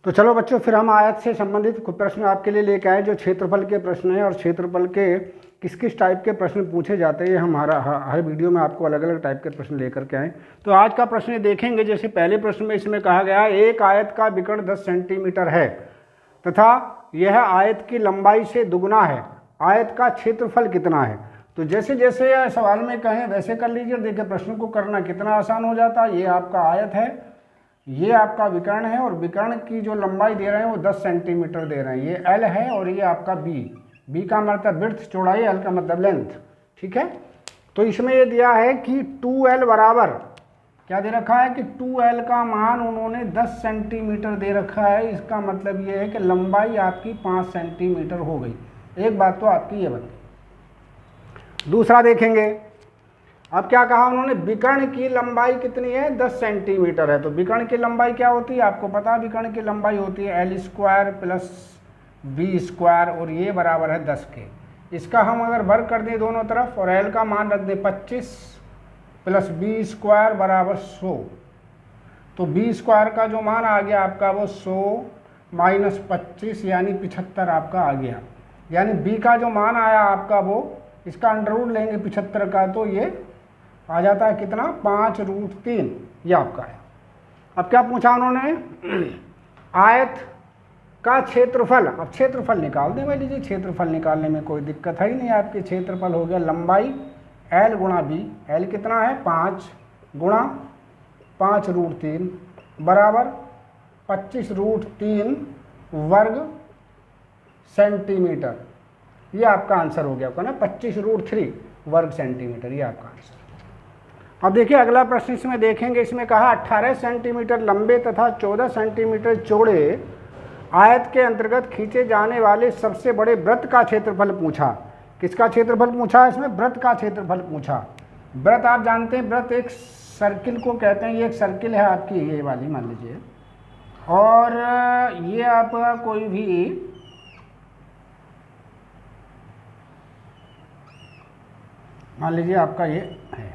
तो चलो बच्चों, फिर हम आयत से संबंधित कुछ प्रश्न आपके लिए लेके आए जो क्षेत्रफल के प्रश्न हैं, और क्षेत्रफल के किस किस टाइप के प्रश्न पूछे जाते हैं हमारा हर वीडियो में आपको अलग अलग टाइप के प्रश्न लेकर के आए। तो आज का प्रश्न देखेंगे। जैसे पहले प्रश्न में इसमें कहा गया एक आयत का विकर्ण 10 सेंटीमीटर है तथा यह आयत की लंबाई से दुगुना है, आयत का क्षेत्रफल कितना है। तो जैसे जैसे सवाल में कहें वैसे कर लीजिए। देखिए प्रश्न को करना कितना आसान हो जाता है। ये आपका आयत है, ये आपका विकर्ण है, और विकर्ण की जो लंबाई दे रहे हैं वो 10 सेंटीमीटर दे रहे हैं। ये एल है और ये आपका बी का मतलब विड्थ चौड़ाई, एल का मतलब लेंथ। ठीक है, तो इसमें ये दिया है कि 2L बराबर क्या दे रखा है कि 2L का मान उन्होंने 10 सेंटीमीटर दे रखा है। इसका मतलब ये है कि लंबाई आपकी 5 सेंटीमीटर हो गई। एक बात तो आपकी ये बनी। दूसरा देखेंगे, अब क्या कहा उन्होंने, विकर्ण की लंबाई कितनी है, 10 सेंटीमीटर है। तो विकर्ण की लंबाई क्या होती है, आपको पता है विकर्ण की लंबाई होती है L square plus B square, और ये बराबर है 10 के। इसका हम अगर वर्ग कर दें दोनों तरफ और L का मान रख दें 25 प्लस बी स्क्वायर बराबर 100, तो बी स्क्वायर का जो मान आ गया आपका वो 100 माइनस 25 यानी 75 आपका आ गया। यानी बी का जो मान आया आपका वो, इसका अंडर रूट लेंगे 75 का, तो ये आ जाता है कितना, 5√3, ये आपका है। अब क्या पूछा उन्होंने, आयत का क्षेत्रफल। अब क्षेत्रफल निकाल दें। भाई लीजिए, क्षेत्रफल निकालने में कोई दिक्कत है ही नहीं। आपके क्षेत्रफल हो गया लंबाई L गुणा बी, L कितना है 5 गुणा 5√3 बराबर 25√3 वर्ग सेंटीमीटर। ये आपका आंसर हो गया ना, 25√3 वर्ग सेंटीमीटर, ये आपका आंसर। अब देखिए अगला प्रश्न इसमें देखेंगे। इसमें कहा 18 सेंटीमीटर लंबे तथा 14 सेंटीमीटर चौड़े आयत के अंतर्गत खींचे जाने वाले सबसे बड़े वृत्त का क्षेत्रफल पूछा। किसका क्षेत्रफल पूछा, इसमें वृत्त का क्षेत्रफल पूछा। वृत्त आप जानते हैं, वृत्त एक सर्किल को कहते हैं। ये एक सर्किल है आपकी, ये वाली मान लीजिए, और ये आपका कोई भी मान लीजिए आपका ये है।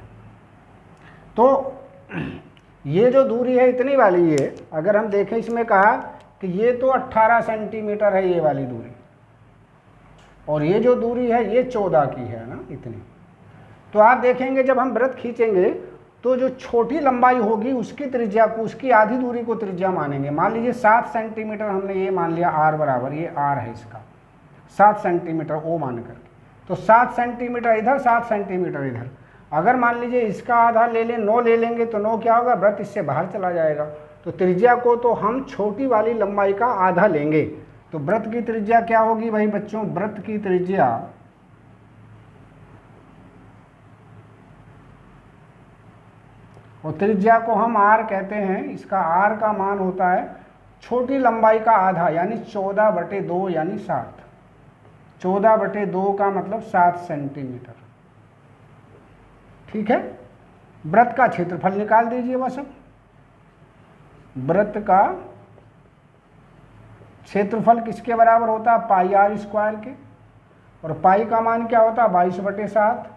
तो ये जो दूरी है इतनी वाली, ये अगर हम देखें, इसमें कहा कि ये तो 18 सेंटीमीटर है ये वाली दूरी, और ये जो दूरी है ये 14 की है ना, इतनी। तो आप देखेंगे जब हम वृत्त खींचेंगे तो जो छोटी लंबाई होगी उसकी त्रिज्या को, उसकी आधी दूरी को त्रिज्या मानेंगे। मान लीजिए 7 सेंटीमीटर हमने ये मान लिया r बराबर, ये r है इसका 7 सेंटीमीटर ओ मान करके। तो 7 सेंटीमीटर इधर, 7 सेंटीमीटर इधर। अगर मान लीजिए इसका आधा ले लें, 9 ले लेंगे, तो 9 क्या होगा, वृत्त इससे बाहर चला जाएगा। तो त्रिज्या को तो हम छोटी वाली लंबाई का आधा लेंगे। तो वृत्त की त्रिज्या क्या होगी भाई बच्चों, वृत्त की त्रिज्या और त्रिज्या को हम r कहते हैं। इसका r का मान होता है छोटी लंबाई का आधा, यानी 14/2 यानी 7। 14/2 का मतलब 7 सेंटीमीटर। ठीक है, वृत्त का क्षेत्रफल निकाल दीजिए बस। अब वृत्त का क्षेत्रफल किसके बराबर होता है, पाई r स्क्वायर के, और पाई का मान क्या होता है 22/7।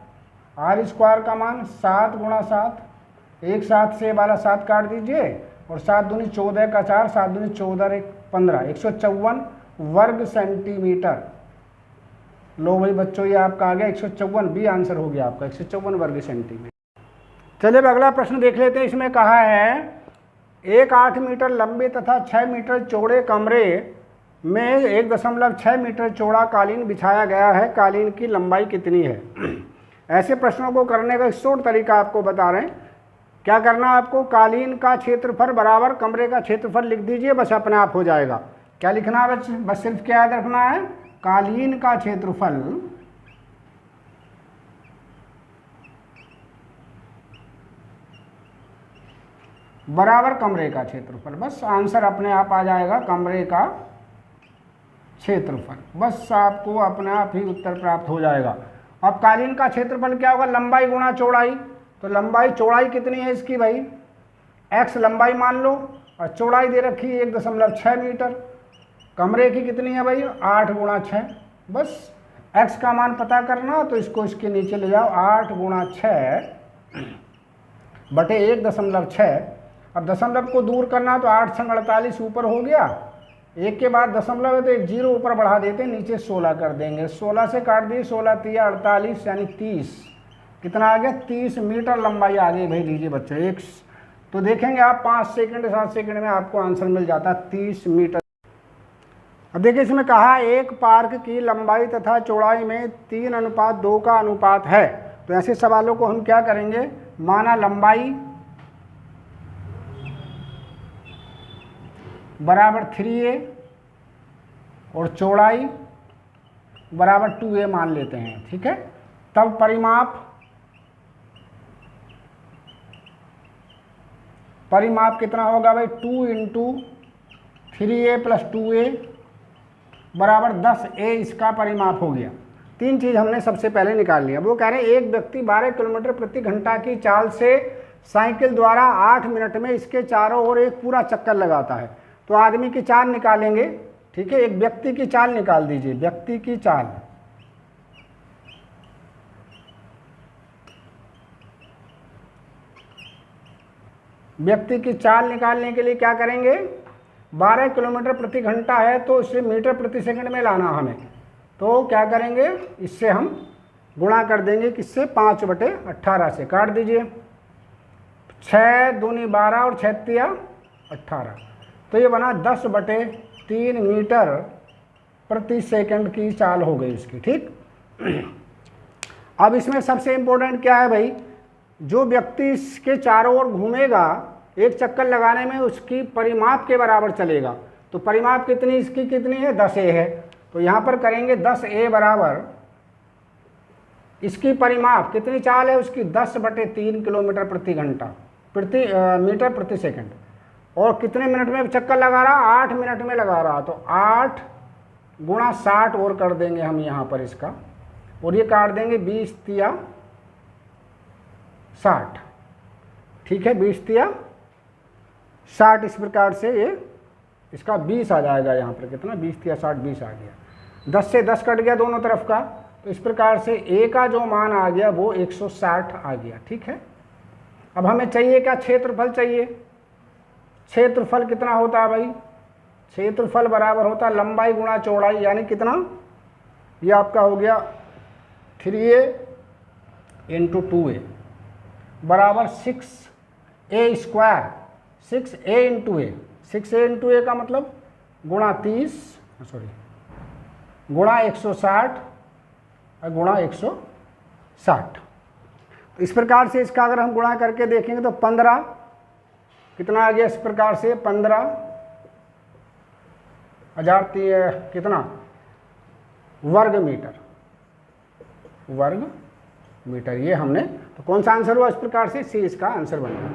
r स्क्वायर का मान 7 गुणा 7, एक 7 से वाला 7 काट दीजिए, और 7 दूनी 14 का 4, 7 दूनी 14 एक 15, 154 वर्ग सेंटीमीटर। लो भाई बच्चों, ये आपका आ गया 154, बी आंसर हो गया आपका 154 वर्ग सेंटीमीटर। चलिए अब अगला प्रश्न देख लेते हैं। इसमें कहा है एक 8 मीटर लंबे तथा 6 मीटर चौड़े कमरे में 1.6 मीटर चौड़ा कालीन बिछाया गया है। कालीन की लंबाई कितनी है। ऐसे प्रश्नों को करने का शॉर्ट तरीका आपको बता रहे हैं। क्या करना है आपको, कालीन का क्षेत्रफल बराबर कमरे का क्षेत्रफल लिख दीजिए, बस अपने आप हो जाएगा। क्या लिखना है बच्चे, बस सिर्फ क्या याद रखना है, कालीन का क्षेत्रफल बराबर कमरे का क्षेत्रफल। बस आंसर अपने आप आ जाएगा, कमरे का क्षेत्रफल। बस आपको अपने आप ही उत्तर प्राप्त हो जाएगा। अब कालीन का क्षेत्रफल क्या होगा, लंबाई गुणा चौड़ाई। तो लंबाई चौड़ाई कितनी है इसकी भाई, x लंबाई मान लो, और चौड़ाई दे रखी है 1.6 मीटर। कमरे की कितनी है भाई, 8 गुणा 6। बस x का मान पता करना, तो इसको इसके नीचे ले जाओ, 8 गुणा 6 बटे 1.6। अब दशमलव को दूर करना, तो 8 × 48 ऊपर हो गया, 1 के बाद दशमलव है तो एक 0 ऊपर बढ़ा देते हैं, नीचे 16 कर देंगे। 16 से काट दिए, 16 तिया 48 यानी 30। कितना आ गया? 30 मीटर लंबाई आ गई भाई। लीजिए बच्चे, एक तो देखेंगे आप 5 सेकंड 7 सेकंड में आपको आंसर मिल जाता है 30 मीटर। अब देखिए इसमें कहा एक पार्क की लंबाई तथा चौड़ाई में 3:2 का अनुपात है। तो ऐसे सवालों को हम क्या करेंगे, माना लंबाई बराबर 3a और चौड़ाई बराबर 2a मान लेते हैं, ठीक है। तब परिमाप कितना होगा भाई? 2 × 3a + 2a बराबर 10a इसका परिमाप हो गया। 3 चीज़ हमने सबसे पहले निकाल लिया। वो कह रहे हैं एक व्यक्ति 12 किलोमीटर प्रति घंटा की चाल से साइकिल द्वारा 8 मिनट में इसके चारों ओर एक पूरा चक्कर लगाता है। तो आदमी की चाल निकालेंगे, ठीक है। एक व्यक्ति की चाल निकाल दीजिए, व्यक्ति की चाल। व्यक्ति की चाल निकालने के लिए क्या करेंगे, 12 किलोमीटर प्रति घंटा है तो इसे मीटर प्रति सेकंड में लाना हमें। तो क्या करेंगे, इससे हम गुणा कर देंगे, किससे? 5/18 से। काट दीजिए, 6 दूनी 12 और 6 तिया 18। तो ये बना 10/3 मीटर प्रति सेकंड की चाल हो गई इसकी, ठीक। अब इसमें सबसे इम्पोर्टेंट क्या है भाई, जो व्यक्ति इसके चारों ओर घूमेगा एक चक्कर लगाने में उसकी परिमाप के बराबर चलेगा। तो परिमाप कितनी इसकी कितनी है? 10a है। तो यहाँ पर करेंगे 10a बराबर इसकी परिमाप कितनी चाल है उसकी? 10/3 किलोमीटर प्रति घंटा मीटर प्रति सेकंड। और कितने मिनट में चक्कर लगा रहा? 8 मिनट में लगा रहा। तो 8 × 60 और कर देंगे हम यहाँ पर इसका, और ये काट देंगे 20 तिया 60, ठीक है। 20 तिया 60 इस प्रकार से ये इसका 20 आ जाएगा। यहाँ पर कितना? 20 तिया 60, 20 आ गया। 10 से 10 कट गया दोनों तरफ का, तो इस प्रकार से a का जो मान आ गया वो 160 आ गया, ठीक है। अब हमें चाहिए क्या? क्षेत्रफल चाहिए। क्षेत्रफल कितना होता है भाई? क्षेत्रफल बराबर होता है लंबाई गुणा चौड़ाई, यानी कितना? ये आपका हो गया 3a × 2a बराबर 6a²। 6a × a, 6a × a का मतलब गुणा 160 और गुणा 160। तो इस प्रकार से इसका अगर हम गुणा करके देखेंगे तो 15 कितना आ गया? इस प्रकार से 15,000 कितना वर्ग मीटर, ये हमने। तो कौन सा आंसर हुआ? इस प्रकार से सी इसका आंसर बनेगा।